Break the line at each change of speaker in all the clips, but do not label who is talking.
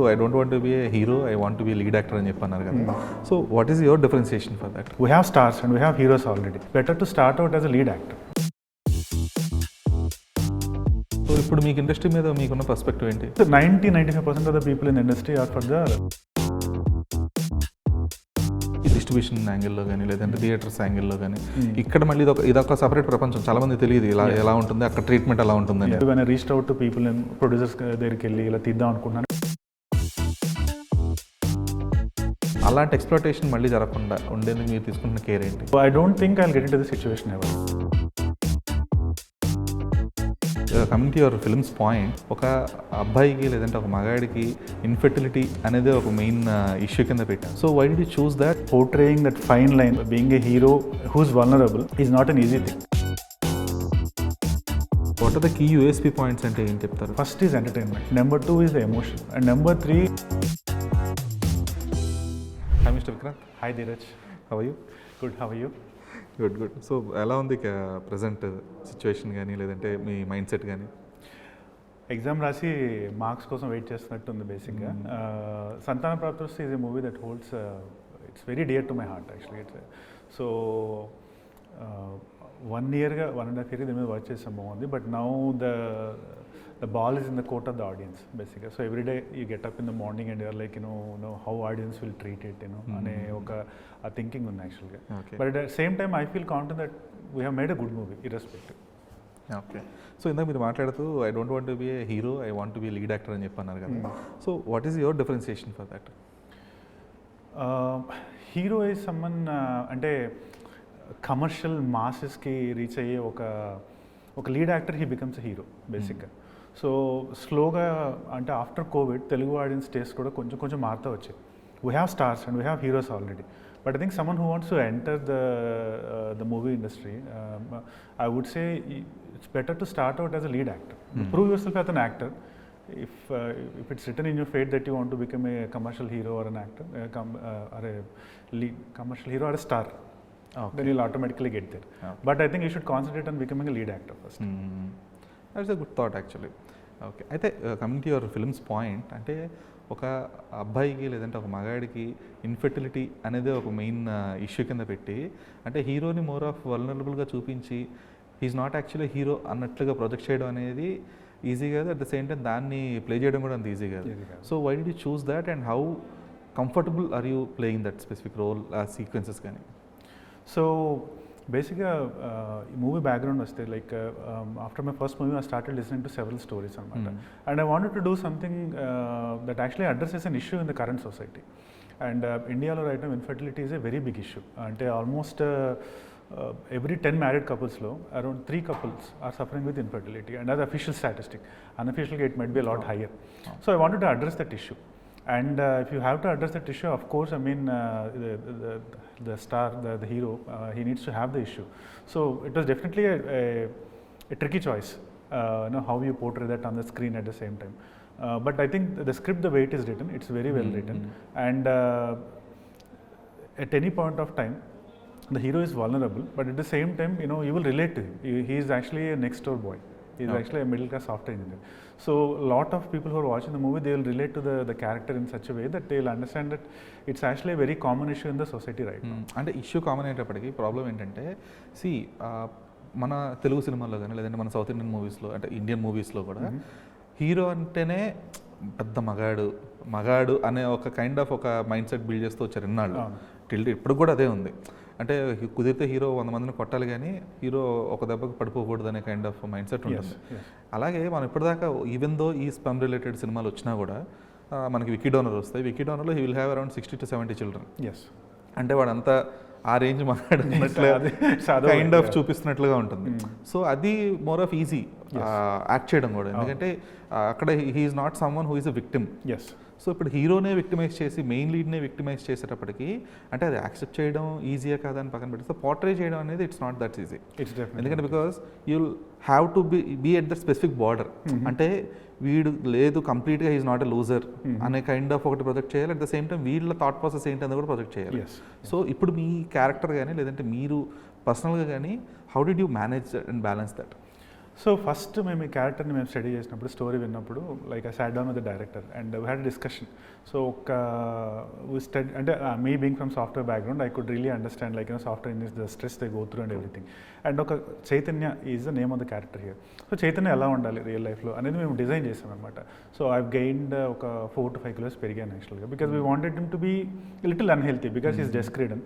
So I don't want to be a hero, I want to be a lead actor అని చెప్పన్నారు కదా. So what is your differentiation for that?
We have stars and we have heroes already. Better to start out as a lead actor.
So ఇప్పుడు మీకు industry మీద మీకున్న perspective ఏంటి?
90-95% of the people in the industry are for the
distribution యాంగిల్లో కానీ లేదంటే theatres యాంగిల్లో కానీ ఇక్కడ మళ్ళీ ఇదొక సపరేట్ ప్రపంచం, చాలా మంది తెలియదు ఇలా ఎలా ఉంటుంది, అక్కడ ట్రీట్మెంట్ ఎలా ఉంటుందని.
when I reached out to people and producers దగ్గరికి వెళ్ళి ఇలా తీద్దాం అనుకున్నాను.
అలాంటి ఎక్స్ప్లోటేషన్ మళ్ళీ జరగకుండా ఉండేందుకు మీరు తీసుకుంటున్న కేర్ ఏంటి?
I don't think I'll get into the situation ever.
Coming to your films point, ఒక అబ్బాయికి లేదంటే ఒక మగాడికి ఇన్ఫెర్టిలిటీ అనేది ఒక మెయిన్ ఇష్యూ కింద పెట్టాను. So why did you choose that?
Portraying that fine line, being a hero who's vulnerable is not an easy thing.
What are the key USP points అంటే ఏం చెప్తారు?
First is entertainment, number 2 is the emotion, and number 3.
Hi Mr. Vikranth.
Hi Dheeraj.
How are you?
Good, how are you?
Good. So ఎలా ఉంది present situation కానీ లేదంటే మీ mind set కానీ?
Exam రాసి మార్క్స్ కోసం వెయిట్ చేస్తున్నట్టు ఉంది బేసిక్గా. Santhana Prapthirasthu is a movie that holds, it's very dear to my heart actually. So 1.5 year దీని మీద వర్క్ చేసాం, బాగుంది. But now the ball is in the court of the audience basically. So every day you get up in the morning and you're like, you know how audience will treat it, ane oka a thinking un actually. Okay. But at the same time I feel confident that we have made a good movie irrespective.
Okay. So ఇందాక మీరు మాట్లాడుతూ I don't want to be A hero, I want to be lead actor అని చెప్పన్నారు కదా. So what is your differentiation for that?
Hero is someone అంటే commercial మాసెస్కి reach అయ్యే ఒక lead actor, he becomes a hero బేసిక్గా. So స్లోగా అంటే after Covid Telugu audience taste కూడా కొంచెం మారుతూ వచ్చాయి. We have stars and we have heroes already. But I think someone who wants to enter the movie industry, I would say it's better to start out as a lead actor. Prove yourself as an actor. If it's written in your fate that you want to become a commercial hero or an actor, or a lead commercial hero or a star, then you'll automatically get there. But I think you should concentrate on becoming a lead actor first.
That's a good thought actually. Okay. అయితే coming to your films point, అంటే ఒక అబ్బాయికి లేదంటే ఒక మగాడికి infertility అనేది ఒక main issue కింద పెట్టి, అంటే హీరోని మోర్ ఆఫ్ వల్నరబుల్గా చూపించి హీఈస్ నాట్ యాక్చువల్లీ హీరో అన్నట్లుగా ప్రొజెక్ట్ చేయడం అనేది ఈజీ కాదు. అట్ ద సేమ్ టైం దాన్ని ప్లే చేయడం కూడా అంత ఈజీ కాదు. So why did you choose that and how comfortable are you playing that specific role, ఆ సీక్వెన్సెస్ కానీ?
సో బేసిక్గా ఈ మూవీ బ్యాక్గ్రౌండ్ వస్తే like after my first movie I started listening to several stories అనమాట. And I wanted to do something that actually addresses an issue in the current society. And ఇండియాలో right now infertility is a very big issue. అంటే almost every 10 married couples-lo, around 3 couples are suffering with infertility, and that's official statistic. Unofficially, it might be a lot higher. So I wanted to address that issue. And if you have to address that issue, of course, I mean, the star, the hero, he needs to have the issue. So it was definitely a tricky choice, how you portray that on the screen at the same time. But I think the script, the way it is written, it's very well written. And at any point of time, the hero is vulnerable, but at the same time, you will relate to him. He is actually a next door boy. He is actually a middle class software engineer. So a lot of people who are watching the movie, they will relate to the character in such a way that they will understand that it's actually a very common issue in the society right now.
అంటే issue common అయ్యేటప్పటికి problem ఏంటంటే, మన తెలుగు సినిమాల్లో కానీ లేదంటే మన south Indian మూవీస్లో, అంటే ఇండియన్ మూవీస్లో కూడా హీరో అంటేనే పెద్ద మగాడు అనే ఒక కైండ్ ఆఫ్ ఒక మైండ్ సెట్ బిల్డ్ చేస్తూ వచ్చారు ఇన్నాళ్ళు. ఇప్పుడు కూడా అదే ఉంది. అంటే కుదిరితే హీరో 100 మందిని కొట్టాలి కానీ హీరో ఒక దెబ్బకి పడిపోకూడదు అనే కైండ్ ఆఫ్ మైండ్ సెట్ ఉంటుంది. అలాగే మనం ఇప్పటిదాకా ఈవెన్ దో ఈ స్పమ్ రిలేటెడ్ సినిమాలు వచ్చినా కూడా మనకి వికీ డోనర్ వస్తాయి. వికీ డోనర్లో he will have around 60 to 70 children. అంటే వాడంతా ఆ రేంజ్ మాట్లాడినట్లుగా కైండ్ ఆఫ్ చూపిస్తున్నట్లుగా ఉంటుంది. సో అది మోర్ ఆఫ్ ఈజీ యాక్ట్ చేయడం కూడా, ఎందుకంటే అక్కడ he is not some one who is a victim. So ఇప్పుడు హీరోనే విక్టిమైజ్ చేసి మెయిన్ లీడ్నే విక్టిమైజ్ చేసేటప్పటికి అంటే అది యాక్సెప్ట్ చేయడం ఈజీయే కాదా అని పక్కన పెట్టి, సో పోర్ట్రే చేయడం అనేది ఇట్స్ నాట్ దట్ ఈజీ. ఎందుకంటే because you'll have to be at that specific border. అంటే వీడు లేదు కంప్లీట్గా ఈజ్ నాట్ ఎ లూజర్ అనే కైండ్ ఆఫ్ ఒకటి ప్రొజెక్ట్ చేయాలి. అట్ ద సేమ్ టైం వీళ్ళ థాట్ ప్రాసెస్ ఏంటి అనేది కూడా ప్రొజెక్ట్ చేయాలి. సో ఇప్పుడు మీ క్యారెక్టర్ కానీ లేదంటే మీరు పర్సనల్గా కానీ how did you manage and balance that?
So first మేము ఈ క్యారెక్టర్ని మేము స్టడీ చేసినప్పుడు, స్టోరీ విన్నప్పుడు, like I sat down with the director and we had discussion. So ఒక అంటే మీ being from software background, I could really understand like software in the stress they go through and everything. And ఒక Chaitanya is the name of the character here. So Chaitanya ఎలా ఉండాలి real లైఫ్లో అనేది మేము design చేసాం అనమాట. సో ఐ గెయిన్డ్ ఒక 4 to 5 kilos పెరిగాను యాక్చువల్గా, because we wanted him to be little unhealthy because is just క్రీడన్.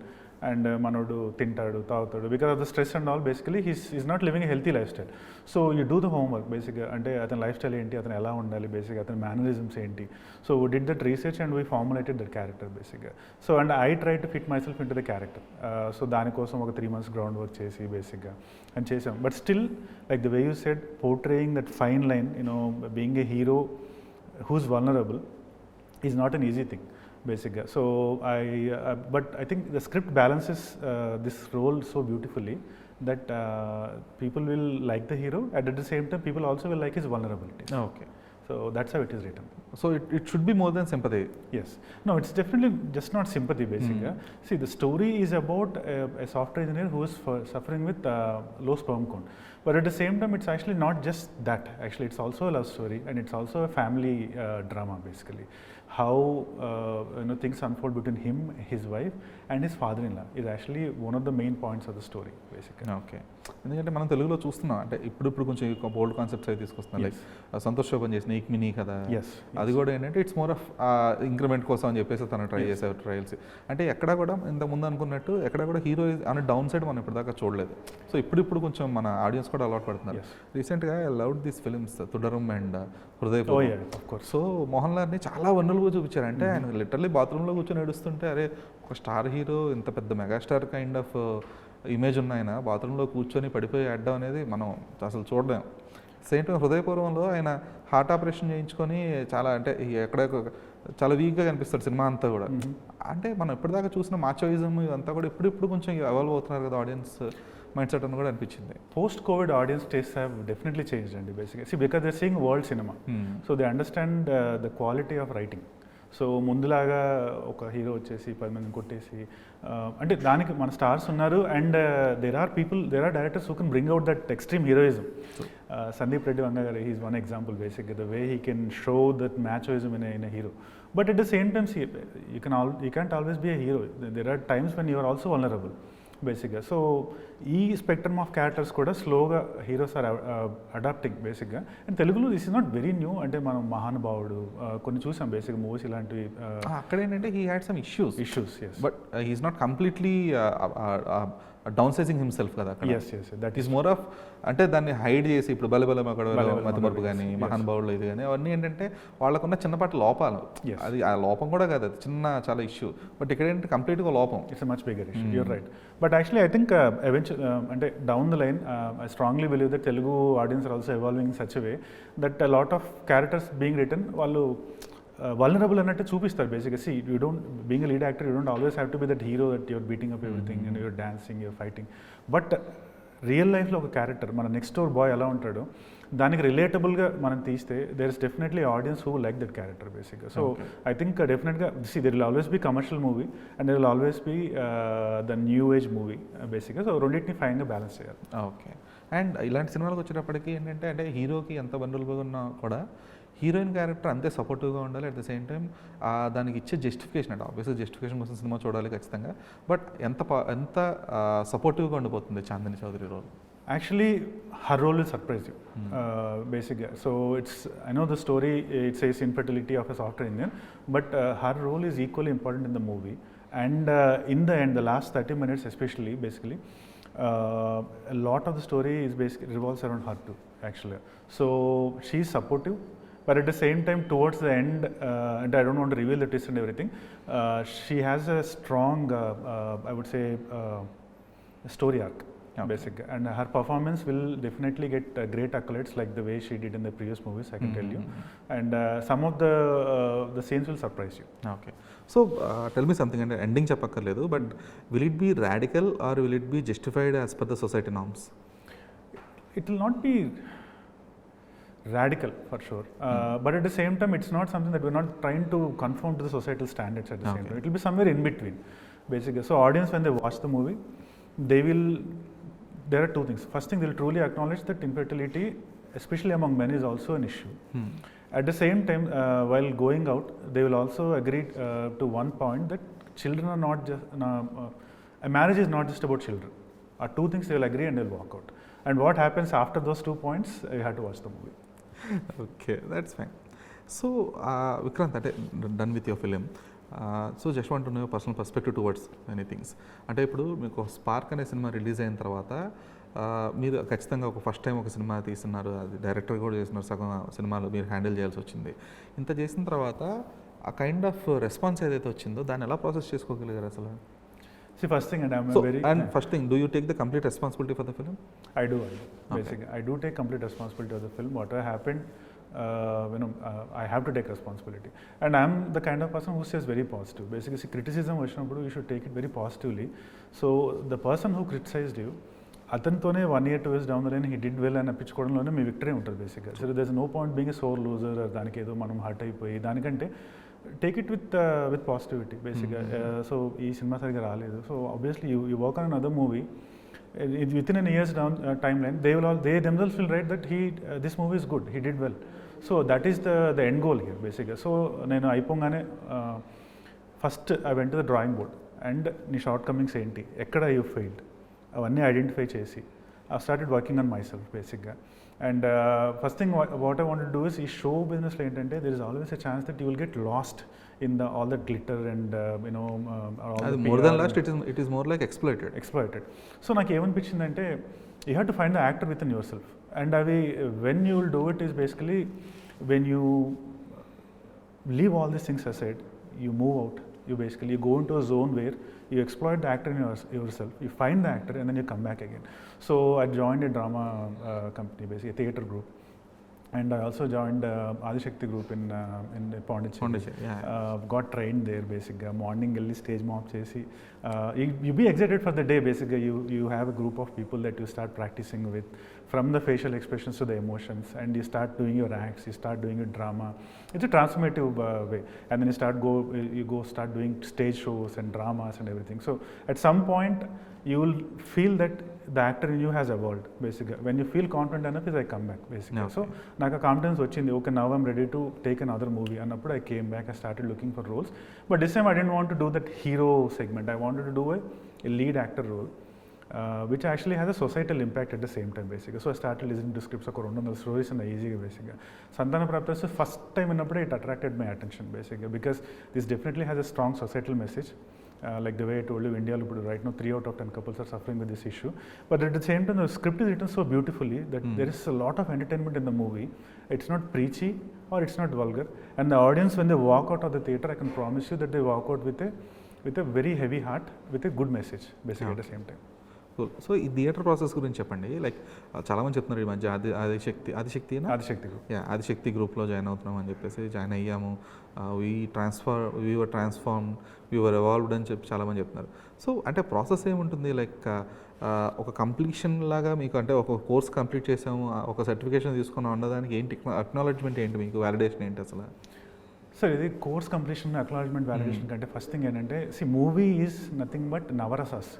అండ్ మనోడు తింటాడు, తాగుతాడు, because of the stress and all. Basically is not living a healthy lifestyle. So you do the homework బేసిక్గా, అంటే అతని life style ఏంటి, అతను ఎలా ఉండాలి, బేసిక్గా అతని మేనరిజమ్స్ ఏంటి. So we did that research and we formulated that character బేసిక్గా. So and I try to fit myself into the character. So దానికోసం ఒక 3 months గ్రౌండ్ వర్క్ చేసి బేసిక్గా అని చేసాం. But still like the way you said, portraying that fine line, being a hero who's vulnerable is not an easy thing basically. So but I think the script balances this role so beautifully that people will like the hero, and at the same time people also will like his vulnerability.
Okay.
So that's how it is written.
So it should be more than sympathy.
Yes. No, it's definitely just not sympathy basically. See, the story is about a software engineer who is suffering with low sperm count. But at the same time, it's actually not just that. Actually, it's also a love story, and it's also a family drama basically. How things unfold between him, his wife, and his father-in-law is actually one of the main points of the story basically.
Okay. ఎందుకంటే మనం తెలుగులో చూస్తున్నాం, అంటే ఇప్పుడు కొంచెం బోల్డ్ concepts అయితే తీసుకొస్తున్నాం. Like Santosh Shobhan చేసిన ఈక్ మినీ కదా, అది కూడా ఏంటంటే ఇట్స్ మోర్ ఆఫ్ ఇంక్రిమెంట్ కోసం అని చెప్పేసి తను ట్రై చేసే ట్రయల్స్. అంటే ఎక్కడ కూడా ఇంత ముందు అనుకున్నట్టు ఎక్కడ కూడా హీరో అనే డౌన్ సైడ్ మనం ఇప్పటిదాకా చూడలేదు. సో ఇప్పుడు కొంచెం మన ఆడియన్స్ కూడా అలవాటు పడుతున్నారు. రీసెంట్గా I loved these films Thudarum and Hridaya. So Mohan లాల్ని చాలా వనరులుగా చూపించారు. అంటే ఆయన లిటరల్లీ బాత్రూంలో కూర్చొని ఏడుస్తుంటే, అరే ఒక స్టార్ హీరో, ఇంత పెద్ద మెగాస్టార్ కైండ్ ఆఫ్ ఇమేజ్ ఉన్న ఆయన బాత్రూంలో కూర్చొని పడిపోయి ఆడడం అనేది మనం అసలు చూడలేం. సేమ్ టైం హృదయపూర్వంలో ఆయన హార్ట్ ఆపరేషన్ చేయించుకొని చాలా, అంటే ఎక్కడ చాలా వీక్గా కనిపిస్తాడు సినిమా అంతా కూడా. అంటే మనం ఎప్పటిదాకా చూసిన మాచోయిజం ఇదంతా కూడా ఇప్పుడు కొంచెం ఎవాల్వ్ అవుతున్నారు కదా ఆడియన్స్ మైండ్ సెట్ అని కూడా అనిపించింది.
Post COVID audience tastes have definitely changed and basically see, because they're seeing world cinema. So they understand the quality of writing. So ముందులాగా ఒక హీరో వచ్చేసి 10 మందిని కొట్టేసి, అంటే దానికి మన స్టార్స్ ఉన్నారు. And there are directors who can bring out that extreme heroism. Sandeep Reddy Vanga garu, he's one example బేసిక్గా, the way he can show that machoism in a hero. But at the same times you can't always be a hero. There are times when you are also vulnerable బేసిక్గా. So ఈ spectrum of characters కూడా స్లోగా heroes are adapting బేసిక్గా. And తెలుగులో this is not very new. అంటే మనం మహానుభావుడు కొన్ని చూసాం బేసిక్గా మూవీస్ ఇలాంటివి.
అక్కడ ఏంటంటే he had some issues,
yes.
But he's not completely downsizing himself కదా అక్కడ. దట్ ఈస్ మోర్ ఆఫ్, అంటే దాన్ని హైడ్ చేసి ఇప్పుడు బలబల మతిమరుపు కానీ మహానుభావులు ఇది కానీ అవన్నీ ఏంటంటే వాళ్ళకున్న చిన్నపాటి లోపాలు. అది ఆ లోపం కూడా కాదు, అది చాలా ఇష్యూ. బట్ ఇక్కడ ఏంటంటే కంప్లీట్గా లోపం.
It's much bigger issue. You're right. But actually I think అంటే down the line I strongly believe that Telugu audience are also evolving in such way that a lot of characters being written వాళ్ళు vulnerable అన్నట్టు చూపిస్తారు బేసిక్గా. See you don't, being a lead actor, you don't always have to be that hero that you're beating up everything and you're dancing, you're fighting. But real లైఫ్లో ఒక character, మన next door bye ఎలా ఉంటాడో దానికి రిలేటబుల్గా మనం తీస్తే there is definitely audience who like that character బేసిక్గా. సో ఐ థింక్ డెఫినెట్గా there will always be commercial movie and there will always be the new age movie బేసిక్గా. సో రెండింటిని ఫైన్గా బ్యాలెన్స్ చేయాలి.
ఓకే. అండ్ ఇలాంటి సినిమాలకు వచ్చేటప్పటికి ఏంటంటే, అంటే హీరోకి ఎంత వనరబుల్గా ఉన్నా కూడా హీరోయిన్ క్యారెక్టర్ అంతే సపోర్టివ్గా ఉండాలి. అట్ ద సేమ్ టైం దానికి ఇచ్చే జస్టిఫికేషన్, అంటే ఆబ్వియస్గా జస్టిఫికేషన్ కోసం సినిమా చూడాలి ఖచ్చితంగా. బట్ ఎంత సపోర్టివ్గా ఉండిపోతుంది Chandini Chowdary role?
Actually, her role will surprise you, basically. So I know the story, it says infertility of a software engineer, but her role is equally important in the movie. And in the end, the last 30 minutes especially, basically, a lot of the story is basically revolves around her too, actually. So she's supportive, but at the same time, towards the end, and I don't want to reveal the twist and everything, she has a strong, I would say, story arc. Okay. Basically, and her performance will definitely get great accolades like the way she did in the previous movies, I can tell you. And some of the scenes will surprise you.
Okay. So tell me something, and ending cheppakkarledu, but will it be radical or will it be justified as per the society norms?
It will not be radical for sure, but at the same time it's not something that we're not trying to conform to the societal standards at the same time. It will be somewhere in between basically. So audience, when they watch the movie, they will there are two things. First thing, they'll truly acknowledge that infertility, especially among men, is also an issue. At the same time, while going out, they will also agree to one point that children are not just, a marriage is not just about children. Are two things they will agree and they'll walk out. And what happens after those 2 points, you have to watch the movie.
Okay, that's fine. So, Vikranth, done with your film. So just want to know personal perspective towards many things. అంటే ఇప్పుడు మీకు spark అనే cinema release అయిన తర్వాత మీరు ఖచ్చితంగా ఒక first time ఒక సినిమా తీస్తున్నారు, అది డైరెక్టర్ కూడా చేస్తున్నారు, సగం సినిమాలు మీరు హ్యాండిల్ చేయాల్సి వచ్చింది. ఇంత చేసిన తర్వాత ఆ కైండ్ ఆఫ్ రెస్పాన్స్ ఏదైతే వచ్చిందో దాన్ని ఎలా ప్రాసెస్ చేసుకోగలిగారు అసలు?
See, first thing,
first thing, do you take the complete responsibility for the film?
I do. Basically, I do take complete responsibility of the film. Whatever happened, I have to take responsibility. And I'm the kind of person who says very positive. Basically, see, criticism వచ్చినప్పుడు you should take it very positively. So the person who criticized you, అతనితోనే 1 year 2 years down the line he did well అని అప్పించుకోవడంలోనే మీ victory ఉంటుంది బేసిక్గా. So there is no point being a sore loser, దానికి ఏదో మనం hurt అయిపోయి దానికంటే take it with positivity బేసిక్గా. So ఈ సినిమా సరిగ్గా రాలేదు, so obviously you work on another movie within an year's timeline, they themselves will write that this movie is good, he did well. So that is the end goal here basically. So నేను అయిపోగానే first I went to the drawing board and నీ shortcomings ఏంటి, ఎక్కడ you failed, అవన్నీ identify చేసి I started working on myself బేసిక్గా. And first thing what I want to do is, ఈ show బిజినెస్లో ఏంటంటే there is always a chance that you will get lost in all that glitter and
more than last, it is more like exploited.
So నాకు ఏమనిపించిందంటే you have to find the actor within yourself, and when you will do it is basically when you leave all these things aside, you move out, you go into a zone where you exploit the actor in yourself, you find the actor and then you come back again. So I joined a drama company, basically a theatre group. And I also joined Adishakti group in Pondicherry. Got trained there basically. Morning early stage mob chesi. You be excited for the day basically. You have a group of people that you start practicing with, from the facial expressions to the emotions, and you start doing your acts, you start doing your drama. It's a transformative way. And then you start doing stage shows and dramas and everything. So at some point you will feel that the actor in you has evolved basically. When you feel confident enough is I come back basically. Okay. So నాకు confidence వచ్చింది, okay now I'm ready to take another movie అన్నప్పుడు I came back, I started looking for roles. But this time I didn't want to do that hero segment, I wanted to do a lead actor role which actually has a societal impact at the same time basically. So I started listening to scripts of 200 stories and easy basically. Santhana Prapthirasthu first time innappude it attracted my attention basically because this definitely has a strong societal message. Like the way I told you, India right now 3 out of 10 couples are suffering with this issue. But at the same time, the script is written so beautifully that there is a lot of entertainment in the movie. It's not preachy or it's not vulgar. And the audience, when they walk out of the theatre, I can promise you that they walk out with a very heavy heart, with a good message basically at the same time.
Cool. So ఈ theatre process గురించి చెప్పండి. Like చాలామంది చెప్తున్నారు ఈ మధ్య ఆదిశక్తి గ్రూప్లో join అవుతున్నాం అని చెప్పేసి, జాయిన్ అయ్యాము, we were transform, we were evolved అని చెప్పి చాలామంది చెప్తున్నారు. సో అంటే ప్రాసెస్ ఏముంటుంది, లైక్ ఒక కంప్లీషన్ లాగా మీకు, అంటే ఒక కోర్స్ కంప్లీట్ చేసాము, ఒక సర్టిఫికేషన్ తీసుకున్నాం అన్నదానికి ఏంటి అక్నాలెడ్జ్మెంట్, ఏంటి మీకు వాలిడేషన్ ఏంటి అసలు?
సార్ ఇది కోర్స్ కంప్లీషన్ అక్నాలెడ్జ్మెంట్ వాలిడేషన్ కంటే ఫస్ట్ థింగ్ ఏంటంటే, see movie is nothing but navarasas.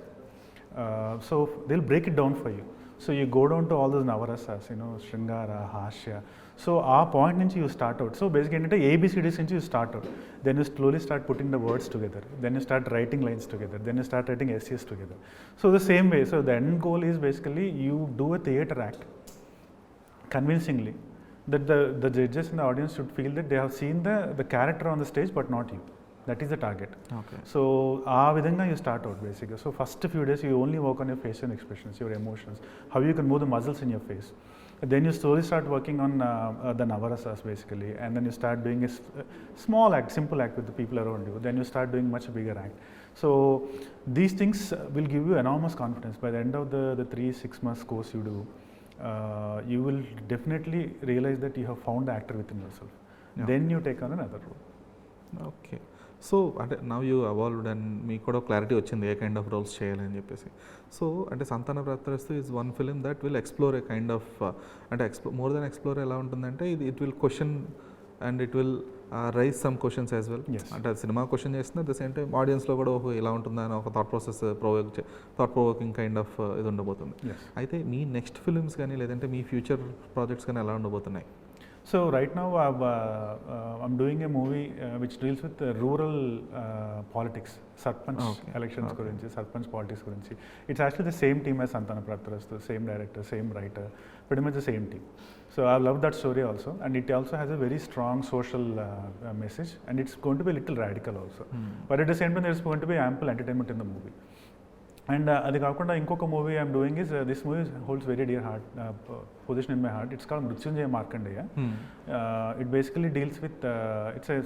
So they'll break it down for you. So you go down to all those navarasas, Shringara, Hashya. So our point nunchi you start out. So basically entante ABCDs nunchi you start out. Then you slowly start putting the words together. Then you start writing lines together. Then you start writing essays together. So the same way. So the end goal is basically you do a theatre act convincingly that the judges and the audience should feel that they have seen the character on the stage but not you. That is the target.
Okay.
So aa vidhanga you start out basically. So first few days you only work on your facial expressions, your emotions, how you can move the muscles in your face. Then you slowly start working on the navarasas basically, and then you start doing a small act, simple act with the people around you. Then you start doing much bigger act. So these things will give you enormous confidence. By the end of the 3-6 months course you do, you will definitely realize that you have found the actor within yourself. Yeah. Then you take on another role.
Okay. So అంటే now you evolved and మీకు కూడా clarity వచ్చింది ఏ kind of roles చేయాలని చెప్పేసి. So అంటే Santhana Prapthirasthu is one film that will explore a kind of, అంటే more than explore ఎలా ఉంటుందంటే, it will question and it will raise some questions as well.
Yes.
అంటే సినిమా క్వశ్చన్ చేస్తుంది, అట్ ద సేమ్ టైం ఆడియన్స్లో కూడా ఓహో ఇలా ఉంటుందా అని ఒక థాట్ ప్రొవోకింగ్ కైండ్ ఆఫ్ ఇది ఉండబోతుంది.
Yes.
అయితే మీ నెక్స్ట్ ఫిల్మ్స్ కానీ లేదంటే మీ ఫ్యూచర్ ప్రాజెక్ట్స్ కానీ ఎలా ఉండబోతున్నాయి?
So right now I'm doing a movie which deals with rural politics, sarpanch elections gurinchi, sarpanch politics gurinchi. It's actually the same team as Santhana, Prapthirasthu, same director, same writer, pretty much the same team. So I love that story also, and it also has a very strong social message, and it's going to be a little radical also. But at the same time, there's going to be ample entertainment in the movie. And అది కాకుండా ఇంకొక movie I'm doing is this movie holds very dear heart position in my heart. It's called Mrutyunjaya Markandeya. It basically deals with it's a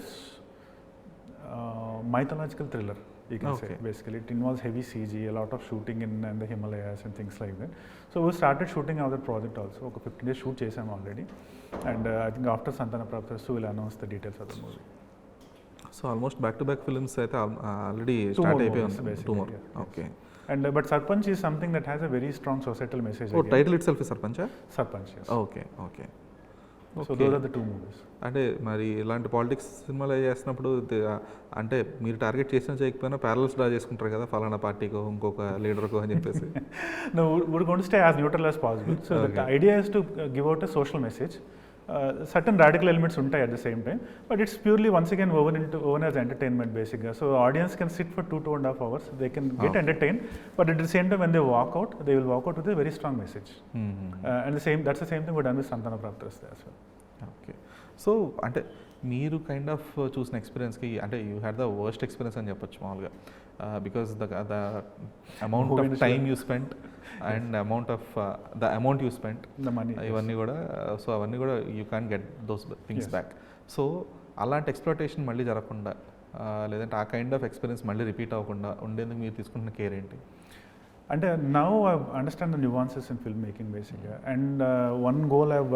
mythological thriller, you can say. Basically it involves heavy CG, a lot of shooting in the Himalayas and things like that. So we started shooting our project also. ఒక 15 days shoot చేసాము already, and I think after Santhana Prapthirasthu we'll announce the details of the movie.
So almost back to back films అయితే already start అయిపోయింది. 2 more. Okay.
And but Sarpanch is something that has a very strong societal message.
Oh title itself sarpanch.
Sarpanch, yes.
Okay okay.
So those are the 2 movies.
అంటే మరి ఇలాంటి politics సినిమాలు చేసినప్పుడు అంటే మీరు target చేసినా చేయకపోయినా ప్యారల్స్ డ్రా చేసుకుంటారు కదా, ఫలానా పార్టీకో ఇంకొక లీడర్కో అని చెప్పేసి.
No, we're going to stay as neutral as possible. So the idea is to give out a social message. Certain radical elements untai at the same time, but it's purely once again woven as entertainment basically. So audience can sit for 2.5 hours, they can get entertained, but at the same time when they walk out, they will walk out with a very strong message. And that's the same thing we've done with Santhana Prapthirasthu as well.
Okay. So అంటే మీరు kind of చూసిన ఎక్స్పీరియన్స్కి అంటే you had the worst experience అని చెప్పొచ్చు మామూలుగా, because the amount of time you spent and amount you spent, ఇవన్నీ కూడా, so అవన్నీ కూడా you can get those things back. So అలాంటి ఎక్స్ప్లోటేషన్ మళ్ళీ జరగకుండా లేదంటే ఆ కైండ్ ఆఫ్ ఎక్స్పీరియన్స్ మళ్ళీ రిపీట్ అవ్వకుండా ఉండేందుకు మీరు తీసుకుంటున్న కేర్ ఏంటి?
And now I understand the nuances in filmmaking basically, and one goal I've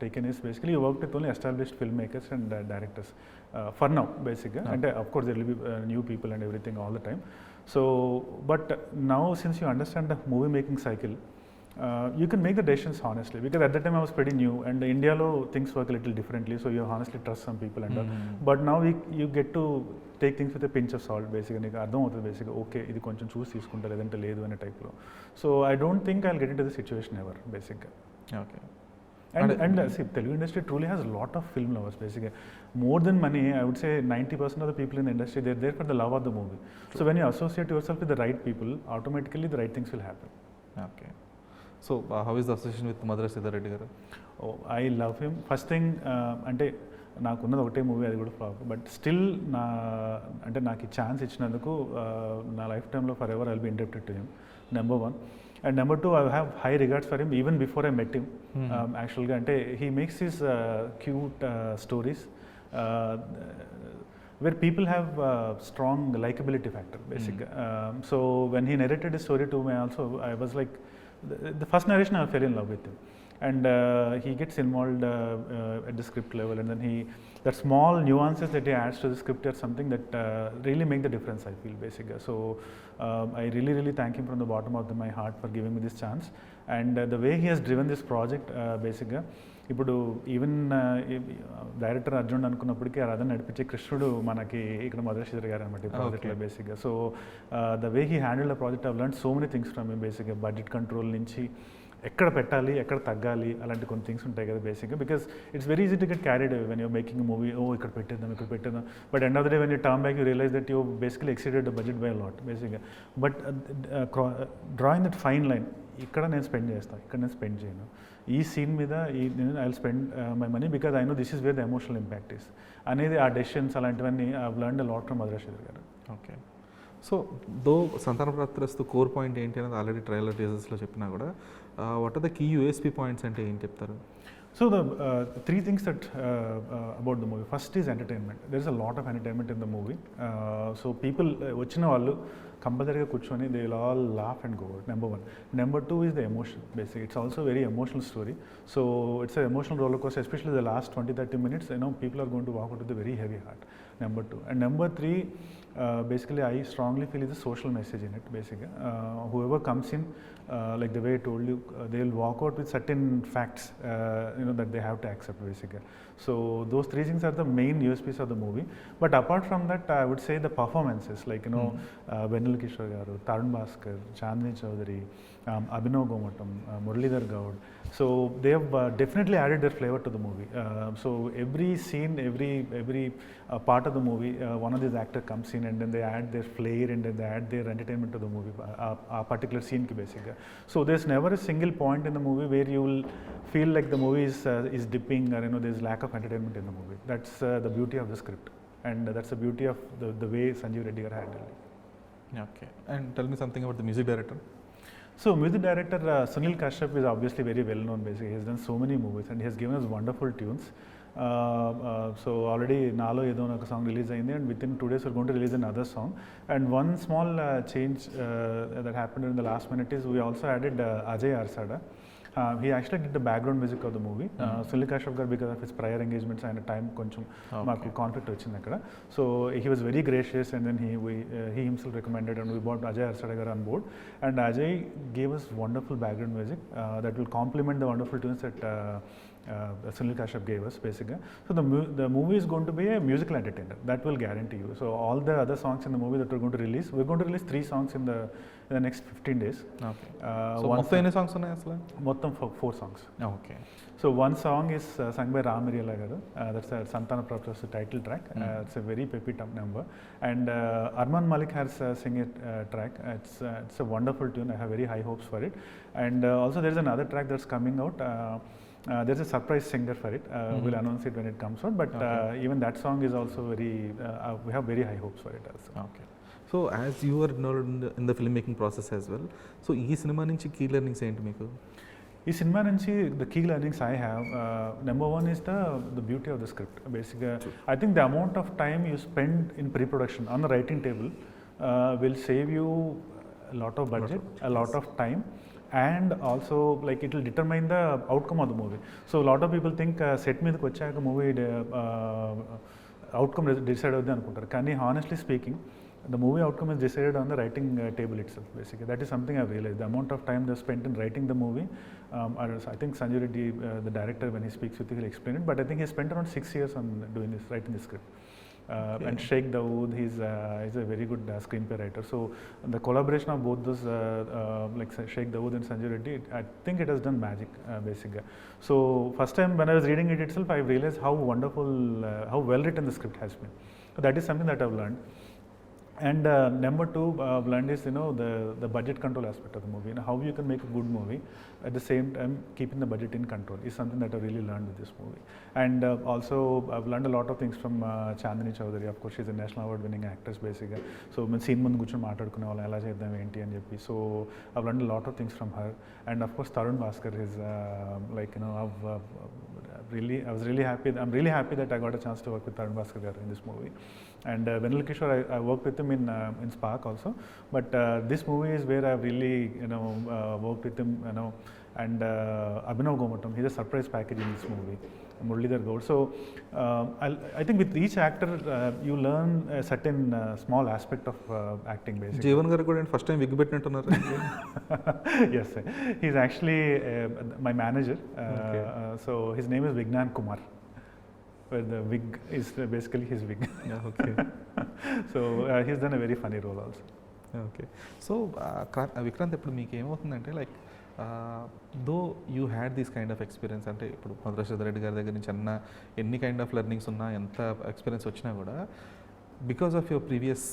taken is basically work with only established filmmakers and directors for now basically. And of course there will be new people and everything all the time. So but now since you understand the movie making cycle, you can make the decisions honestly, because at that time I was pretty new and India lo things work a little differently, so you honestly trust some people and all. But now you get to take things with a pinch of salt basically. నీకు అర్థం అవుతుంది బేసిక్గా, okay ఇది కొంచెం చూసి తీసుకుంటా లేదంటే లేదు అనే టైప్లో. So I don't think I will get in to the situation ever బేసిక్గా.
Okay.
And see, Telugu industry truly has a lot of film lovers basically. More than money, I would say 90% of the people in the industry, they're there for the love of the movie. So when you associate yourself with the right people, automatically the right things will happen.
Okay. So how is the association with Madrasi Reddy garu?
Oh, I love him. First thing, అంటే నాకున్నది ఒకటే movie, అది కూడా flop, but still నాకు ఈ chance ఇచ్చినందుకు నా life టైంలో for ever I will be indebted to him, number 1. And number 2, I have high regards for him even before I met him. Actually, అంటే he makes his cute stories where people have strong likability factor basically. So when he narrated his story to me also, I was like, the first narration I fell in love with him. And he gets involved at the script level, and then that small nuances that he adds to the script are something that really make the difference, I feel basically. So I really thank him from the bottom of my heart for giving me this chance, and the way he has driven this project basically. ఇప్పుడు even director Arjun అనుకున్నప్పటికీ ఆ రథం నడిపించే కృష్ణుడు మనకి ఇక్కడ మధురశ్రీధర్ గారు అనమాట ఈ ప్రాజెక్ట్లో బేసిక్గా. So the way he handle the project I learn so many things from him బేసిక్గా. బడ్జెట్ కంట్రోల్ నుంచి ఎక్కడ పెట్టాలి, ఎక్కడ తగ్గాలి, అలాంటి కొన్ని థింగ్స్ ఉంటాయి కదా బేసిక్గా. Because it's very easy to get carried away when you're making movie. ఓ ఇక్కడ పెట్టేద్దాం, but end of the day when you turn back you realise that you basically exceeded the budget by lot బేసిక్గా. But drawing that fine line, ఇక్కడ నేను spend చేస్తాను, ఇక్కడ నేను spend చేయను, ఈ సీన్ మీద I will spend my money because I know this is where the emotional impact is అనేది ఆ డెసిషన్స్ అలాంటివన్నీ I have learned a lot from Madhura Sreedhar garu.
Okay. So though సంతాన ప్రాప్తిరస్తు కోర్ పాయింట్ ఏంటి అనేది ఆల్రెడీ ట్రైలర్ టీజర్స్లో చెప్పినా కూడా, what are the key USP points అంటే ఏం చెప్తారు?
So the 3 things that about the movie. First is entertainment. There is a lot of entertainment in the movie. So people వచ్చిన వాళ్ళు కంపల్సరీగా కూర్చొని they will all laugh and go out. Number 1. Number 2 is the emotion. Basically, it's also a very emotional story. So it's an emotional roller coaster, especially the last 20-30 minutes. People are going to walk out with a very heavy heart. Number 2. And number 3, basically I strongly feel is a social message in it basically. Whoever comes in, like the way I told you, they will walk out with certain facts that they have to accept basically. So those three things are the main USPs of the movie. But apart from that, I would say the performances, like Venal Kishore garu, Tarun Bhaskar, Chandni Chaudhary, Abhinav Gomatam, Muralidhar Gaud. So they have definitely added their flavor to the movie. So every scene, every part of the movie, one of these actors comes in and then they add their flair and then they add their entertainment to the movie, a particular scene ki basically. So there's never a single point in the movie where you will feel like the movie is dipping or there's lack of entertainment in the movie. That's the beauty of the script, and that's the beauty of the way Sanjeev Reddy handled it.
Okay. And tell me something about the music director.
So music director Sunil Kashyap is obviously very well known. Basically, he has done so many movies and he has given us wonderful tunes. So already Nalo Edo Naka song released ayindi, and within 2 days we're going to release another song. And one small change that happened in the last minute is we also added Ajay Arsada. He actually did the background music of the movie. Sunil Kashyap garu, because of his prior engagements and time koncham maaku conflict vachindi akkada. So he was very gracious, and then he himself recommended, and we brought Ajay Arsada garu on board. And Ajay gave us wonderful background music that will complement the wonderful tunes that Sunil Kashyap gave us basically. So the movie is going to be a musical entertainer, that will guarantee you. So all the other songs in the movie that we're going to release 3 songs in the next 15 days.
Okay. So మొత్తం ఎన్ని songs ఉన్నాయి అసలు?
మొత్తం 4 songs.
Okay.
So one song is sung by Ram Riyala garu. That's a Santhana Prapthirasthu title track. It's a very peppy number. And Arman Malik has sing it track. It's a wonderful tune. I have very high hopes for it. And also there is another track that's coming out. There's a surprise singer for it. We'll announce it when it comes out. But even that song is also very. We have very high hopes for it also.
Okay. So as you are involved in the filmmaking process as well, so ఈ cinema నుంచి key learnings ఏంటి మీకు?
ఈ cinema నుంచి the key learnings I have, number one is the beauty of the script. Basically, I think the amount of time you spend in pre-production on the writing table will save you a lot of budget, a lot of time, and also like it will determine the outcome of the movie. So a lot of people think set మీదకి వచ్చాక movie outcome decide అవుద్ది అనుకుంటారు, కానీ honestly speaking the movie outcome is decided on the writing table itself. Basically, that is something I've realized. The amount of time they spent in writing the movie. I think Sanjeev Reddy, the director, when he speaks with you, he'll explain it. But I think he spent around 6 years on doing this, writing the script. And Sheikh Dawood, he's a very good screenplay writer. So the collaboration of both those, like Sheikh Dawood and Sanjeev Reddy, I think it has done magic, basically. So first time when I was reading it itself, I realized how wonderful, how well written the script has been. So that is something that I've learned. And number 2, I've learned is the budget control aspect of the movie. How you can make a good movie at the same time keeping the budget in control is something that I really learned with this movie. And also I've learned a lot of things from Chandni Chaudhary. Of course, she's a national award winning actress basically. So when scene mundu కూర్చొని మాట్లాడుకునే వాళ్ళు ఎలా చేద్దాం ఏంటి అని చెప్పి. So I've learned a lot of things from her. And of course Tarun Bhaskar is I was really happy. I'm really happy that I got a chance to work with Tarun Bhaskar in this movie. And Venal Kishore, I worked with him in Spark also. But this movie is where I've really worked with him. And Abhinav Gomatam, he's a surprise package in this movie. Muralidhar Gaud. So I think with each actor you learn a certain small aspect of acting basically.
Jeevan garu కూడా first time wig పెట్టినట్టున్నారు.
Yes, sir. He's actually my manager. So his name is Vikranth Kumar. Where the wig is basically his wig.
Yeah, okay.
So he's done a very funny role also.
Okay. So Vikrant ఇప్పుడు మీకు ఏమవుతుందంటే like though you had this kind of experience, అంటే ఇప్పుడు మధురాశ్వర రెడ్డి గారి దగ్గర నుంచి ఎన్ని kind of learnings ఉన్నా, ఎంత ఎక్స్పీరియన్స్ వచ్చినా కూడా because of your previous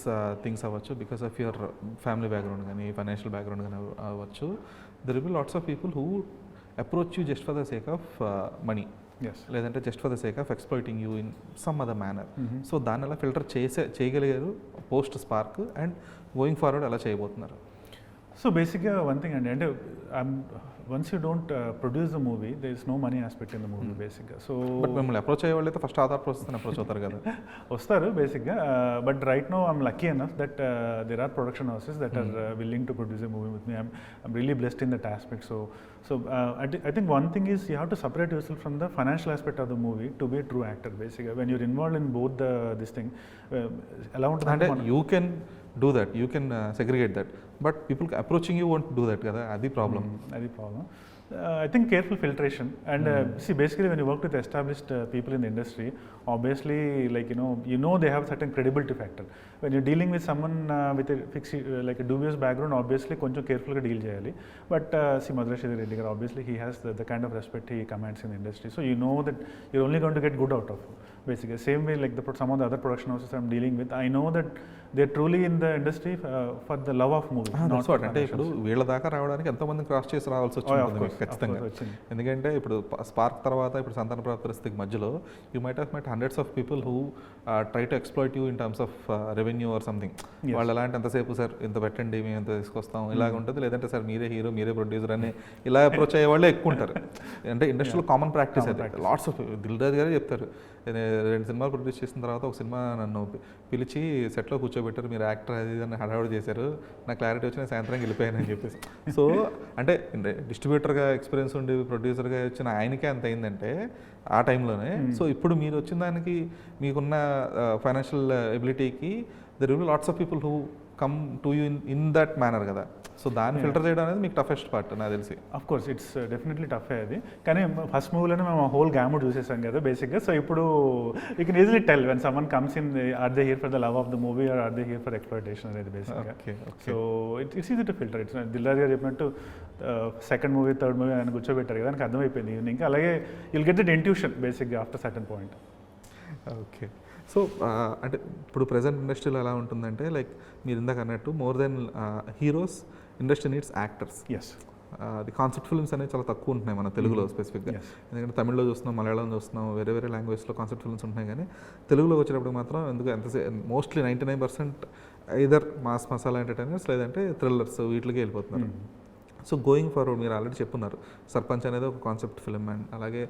things అవ్వచ్చు, because of your family background కానీ ఫైనాన్షియల్ బ్యాక్గ్రౌండ్ కానీ అవ్వచ్చు, there will be lots of people who approach you just for the sake of money, లేదంటే just for the sake of exploiting you in some other manner. So దాన్ని అలా filter చేయగలిగారు post spark, and going forward అలా చేయబోతున్నారు.
So basically one thing, and once you don't produce the movie, there is no money aspect in the movie basically. So
but మిమ్మల్ని approach అయ్యే వాళ్ళైతే first Aadhaar process approach అవుతారు కదా.
వస్తారు basically, but right now I'm lucky enough that there are production houses that are willing to produce a movie with me. I'm really blessed in that aspect. So I think one thing is you have to separate yourself from the financial aspect of the movie to be a true actor basically. When you're involved in both this thing,
అంటే you can do that, you can segregate that, but people approaching you won't do that కదా, అది problem.
I think careful filtration and see, basically when you work with established people in the industry, obviously like you know they have certain credibility factor. When you're dealing with someone with a like a dubious background, obviously కొంచెం careful గా deal చేయాలి. But see, Madrashidhar Reddy garu, obviously he has the kind of respect he commands in the industry, so you know that you're only going to get good out of basically. Same way like some of the other production houses I'm dealing with, I know that they're truly in the industry for the love of movie.
Not what అంటే ఇప్పుడు వీళ్ళ దాకా రావడానికి ఎంతోమంది cross చేసి రావాల్సి వచ్చింది ఖచ్చితంగా. ఎందుకంటే ఇప్పుడు స్పార్క్ తర్వాత ఇప్పుడు సంతాన ప్రాప్తిరస్తుకి మధ్యలో you might have met hundreds of people who try to exploit you in terms of revenue or something. వాళ్ళు ఎలాంటి ఎంతసేపు సార్ ఇంత పెట్టండి మేము ఎంత తీసుకొస్తాం ఇలాగ ఉంటుంది, లేదంటే సార్ మీరే హీరో మీరే ప్రొడ్యూసర్ అని ఇలా అప్రోచ్ అయ్యే వాళ్ళే ఎక్కువ ఉంటారు. అంటే ఇండస్ట్రీలో కామన్ ప్రాక్టీస్ అది. లాట్స్ ఆఫ్ దిల్రాజ్ గారే చెప్తారు, 2 సినిమాలు ప్రొడ్యూస్ చేసిన తర్వాత ఒక సినిమా నన్ను పిలిచి సెట్లో కూర్చోబెట్టారు, మీరు యాక్టర్ అది అని హడావుడి చేశారు, నాకు క్లారిటీ వచ్చి నేను సాయంత్రం వెళ్ళిపోయాను అని చెప్పేసి. సో అంటే డిస్ట్రిబ్యూటర్గా ఎక్స్పీరియన్స్ ఉండి ప్రొడ్యూసర్గా వచ్చిన ఆయనకే అంత అయిందంటే ఆ టైంలోనే. సో ఇప్పుడు మీరు వచ్చిన దానికి మీకున్న ఫైనాన్షియల్ ఎబిలిటీకి there will be lots of people who come to you in that manner కదా. సో దాన్ని ఫిల్టర్ చేయడం అనేది మీకు టఫెస్ట్ పార్ట్ నాకు తెలిసి.
Of course it's definitely tough అది, కానీ ఫస్ట్ మూవీలోనే మేము హోల్ గ్యాముట్ చూసేసాం కదా బేసిక్గా. సో ఇప్పుడు you can easily tell when someone comes in, are they here for the love of the movie or are they here for exploitation అనేది బేసిక్గా. So it's easy to filter. It's Dil Raj గారు చెప్పినట్టు second movie third movie ఆయన కూర్చోబెట్టారు కదా, నాకు అర్థమైపోయింది evening. అలాగే యుల్ గెట్ దట్ ఇంట్యూషన్ బేసిక్గా after certain point.
Okay. So అంటే ఇప్పుడు ప్రజెంట్ ఇండస్ట్రీలో ఎలా ఉంటుందంటే లైక్ మీరు ఇందాక అన్నట్టు more than heroes industry needs actors.
Yes,
అది కాన్సెప్ట్ ఫిల్మ్స్ అనేవి చాలా తక్కువ ఉంటున్నాయి మన తెలుగులో స్పెసిఫిక్గా. ఎందుకంటే తమిళ్లో చూస్తున్నాం, మలయాళం చూస్తున్నాం, వేరే వేరే లాంగ్వేజ్లో కాన్సెప్ట్ ఫిల్మ్స్ ఉంటున్నాయి, కానీ తెలుగులోకి వచ్చేటప్పుడు మాత్రం ఎందుకు mostly 99% either mass masala entertainers లేదంటే థ్రిల్లర్స్ వీటికి వెళ్ళిపోతున్నారు. సో గోయింగ్ ఫార్వర్డ్ మీరు ఆల్రెడీ చెప్పున్నారు సర్పంచ్ అనేది ఒక కాన్సెప్ట్ ఫిల్మ్, అండ్ అలాగే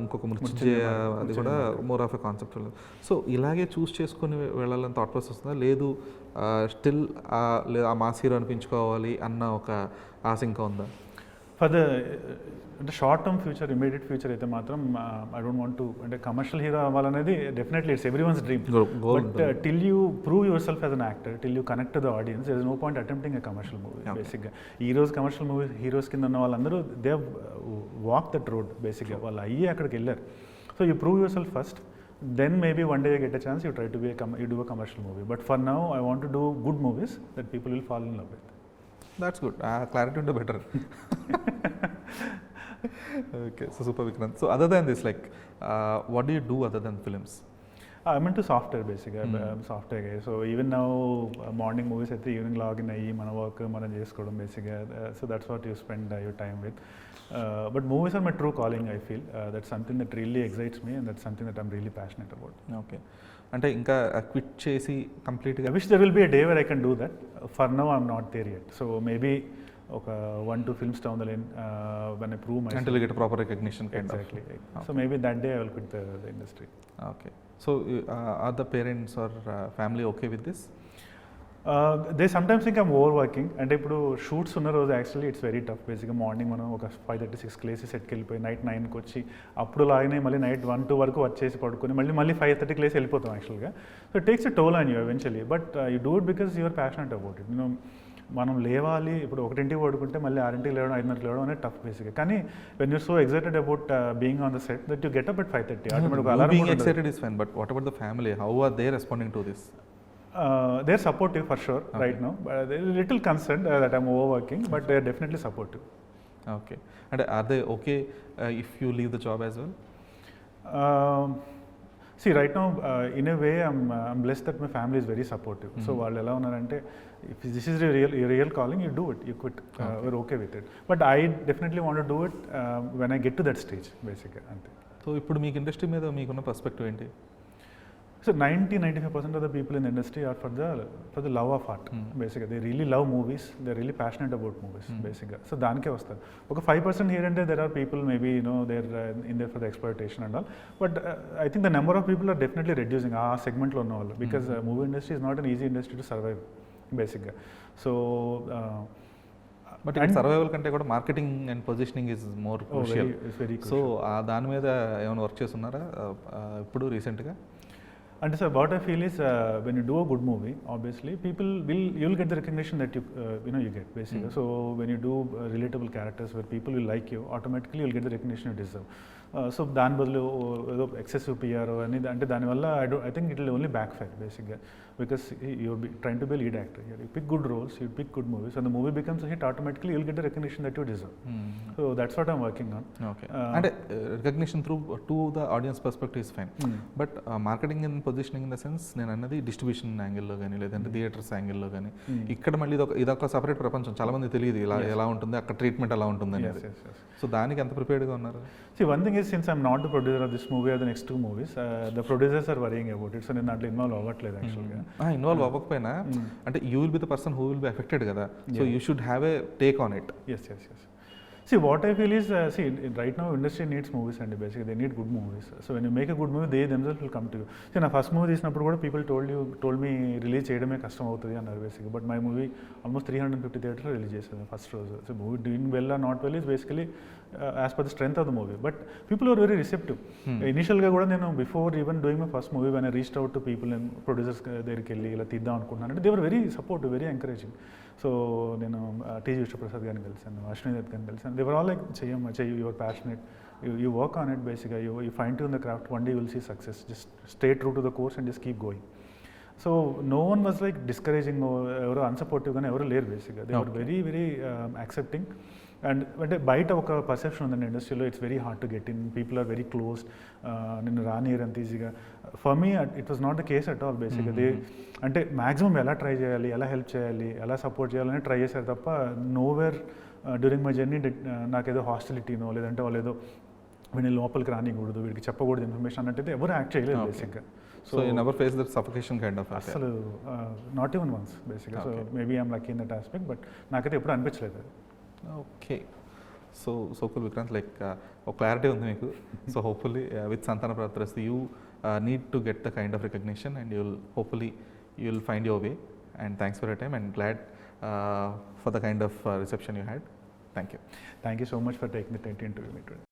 ఇంకొక మృత్యుంజయ అది కూడా more of a concept film. So ఇలాగే చూస్ చేసుకుని వెళ్ళాలని థాట్ ప్రాసెస్ వస్తుందా, లేదు స్టిల్ ఆ మాస్ హీరో అనిపించుకోవాలి అన్న ఒక ఆశ ఇంకా ఉందా?
ఫర్ ద అంటే short term future, immediate future అయితే మాత్రం ఐ డోంట్ వాంట్ టు అంటే కమర్షియల్ హీరో అవ్వాలనేది definitely it's everyone's dream. But till you prove yourself as an actor, till you connect to the audience, there is no point attempting a commercial movie. బేసిక్గా ఈ రోజు commercial movie heroes కింద ఉన్న వాళ్ళందరూ they walk that road బేసిక్గా, వాళ్ళు అయ్యి అక్కడికి వెళ్ళారు. So you prove your self first, then maybe one day you get a chance, you try to be you do a commercial movie. But for now I want to do good movies that people will fall in love with.
That's good. Clarity unte better. Okay, so super Vikranth. So other than this, like what do you do other than films?
I'm into software basically. I'm software guy. So even now morning movies అయితే evening login అయ్యి మన work మనం చేసుకోవడం బేసిక్గా. So that's what you spend your time with. But movies are my true calling, I feel. That's something that really excites me and that's something that I'm really passionate about.
Okay. అంటే ఇంకా quit చేసి కంప్లీట్గా
I wish there will be a day where I can do that. For now I'm not there yet. So maybe ఒక 1-2 films down the line when I prove myself.
Until you get proper recognition.
Exactly. Okay. So maybe that day I will quit the industry.
Okay. So are the parents or family okay with this?
They sometimes think I'm overworking. అంటే ఇప్పుడు shoots ఉన్న రోజు actually it's very tough. బేసిక్గా morning మనం ఒక 5:30-6 లేసి సెట్కి వెళ్ళిపోయి నైట్ 9కి వచ్చి అప్పుడు లాగానే మళ్ళీ నైట్ 1-2 వరకు వచ్చేసి పడుకొని మళ్ళీ 5:30కి లేసి వెళ్ళిపోతాం యాక్చువల్గా. So it takes a toll on you eventually, but you do it because you're passionate about it. మనం లేవాలి, ఇప్పుడు 1ంటికి పడుకుంటే మళ్ళీ 6ంటికి లేవడం 5:30కి లేవడం అనేది టఫ్ బేసిక్గా. కానీ when you're so excited about being on the set that you get up at 5:30. ఆటోమేటిక్గా alarm
being excited is fine, but what about the family? How are they responding to this?
They're supportive for sure. Okay. Right now, but they're a little concerned that I'm overworking, but they're definitely supportive.
Okay. And are they okay if you leave the job as well?
See, right now, in a way, I'm blessed that my family is very supportive. So, వాళ్ళు ఎలా ఉన్నారంటే, if this is your real calling, you do it, you quit. We're okay with it. But I definitely want to do it when I get to that stage, basically.
So, ఇప్పుడు మీకు industry మీద మీకున్న perspective ఏంటి?
So 90-95% of the people in the industry are for the love of art. Basically, they really love movies. They're really passionate about movies. Basically, so దానికే వస్తారు. ఒక 5% here and there are people maybe they're in there for the exploitation and all. But I think the number of people are definitely reducing. ఆ segmentలో ఉన్న వాళ్ళు, because movie industry is not an easy industry to survive. Basically, so.
But survival కంటే కూడా marketing and positioning is more crucial. So దాని మీద ఏమైనా work చేస్తున్నారా ఇప్పుడు రీసెంట్గా?
And so what I feel is when you do a good movie, obviously you'll get the recognition that you get basically. So when you do relatable characters where people will like you, automatically you'll get the recognition you deserve. So దాని బదులు ఏదో excessive PR అని అంటే దానివల్ల I think it will only backfire బేసిక్గా because you're train to be lead actor you pick good roles, you pick good movies and the movie becomes hit, automatically you'll get the recognition that you deserve. So that's what I'm working on.
Okay, అంటే recognition through to the audience perspective is fine, but marketing and positioning in the sense నేను అన్నది distribution యాంగిల్లో కానీ లేదంటే theatres యాంగిల్లో కానీ ఇక్కడ మళ్ళీ ఇదొక సపరేట్ ప్రపంచం, చాలా మంది తెలియదు ఇలా ఎలా ఉంటుంది, అక్కడ ట్రీట్మెంట్ ఎలా ఉంటుంది అనేది. సో దానికి ఎంత ప్రిపేర్డ్గా ఉన్నారు?
See, one thing is, since I'm not the producer of this movie or the next 2 movies, the producers are worrying about it. So నేను దాంట్లో ఇన్వాల్వ్ అవ్వట్లేదు యాక్చువల్గా.
ఇన్వాల్వ్ అవ్వకపోయినా అంటే you will be the person who will be affected కదా, so you should have a take on it.
Yes. See, what I feel is, right now industry needs movies and basically they need good movies. So when you make a good movie, they themselves will come to you. See, నా first movie తీసినప్పుడు కూడా people told me release చేయడమే కష్టం అవుతుంది అన్నారు బేసిక్గా. But my movie almost 350 థియేటర్లో release చేశాను ఫస్ట్ రోజు. So movie doing well or not well is basically as per the strength of the movie. But people are very receptive. ఇనిషియల్గా కూడా నేను before even doing my first movie when I reached out to people, నేను producers దగ్గరికి వెళ్ళి ఇలా తీద్దాం అనుకుంటున్నాను అంటే they were very supportive, very encouraging. So నేను టీ విష్ణుప్రసాద్ గారిని కలిసాను, అశ్విని దత్ గారిని కలిసాను. దే వర్ ఆల్ లైక్ చెయ్యి, your passionate, you work on it బేసిక్గా, you fine tune the craft, one day you will see success, just stay true to the course and just keep going. So no one was like discouraging, ఎవరో అన్సపోర్టివ్గానే ఎవరు లేరు బేసిక్గా. They are very very accepting. And అంటే బయట ఒక perception ఉందండి ఇండస్ట్రీలో, it's very hard to get in, people are very closed, నిన్ను రానియర్ అంత ఈజీగా. For me it was not the case at all బేసిక్గా. దే అంటే మ్యాక్సిమం ఎలా ట్రై చేయాలి, ఎలా హెల్ప్ చేయాలి, ఎలా సపోర్ట్ చేయాలని ట్రై చేశారు తప్ప నోవేర్ డ్యూరింగ్ మై జర్నీ నాకేదో హాస్టిలిటీనో లేదంటే వాళ్ళు ఏదో వీడిని లోపలికి రానికూడదు, వీడికి చెప్పకూడదు ఇన్ఫర్మేషన్ అన్నట్టు ఎవరు యాక్ట్ చేయలేదు బేసిక్గా.
So you never face that suffocation kind of
అసలు నాట్ ఈవెన్ వన్స్ బేసిక్గా. So maybe I'm lucky in that aspect, but నాకైతే ఎప్పుడు అనిపించలేదు అది.
Okay, so cool Vikrant, like ఒక క్లారిటీ ఉంది మీకు. సో హోప్ఫుల్లీ విత్ సంతాన ప్రాప్తిరస్తు you need to get the kind of recognition and you'll find your way, and thanks for your time and glad for the kind of reception you had. Thank you.
Thank you so much for taking the time to interview me today.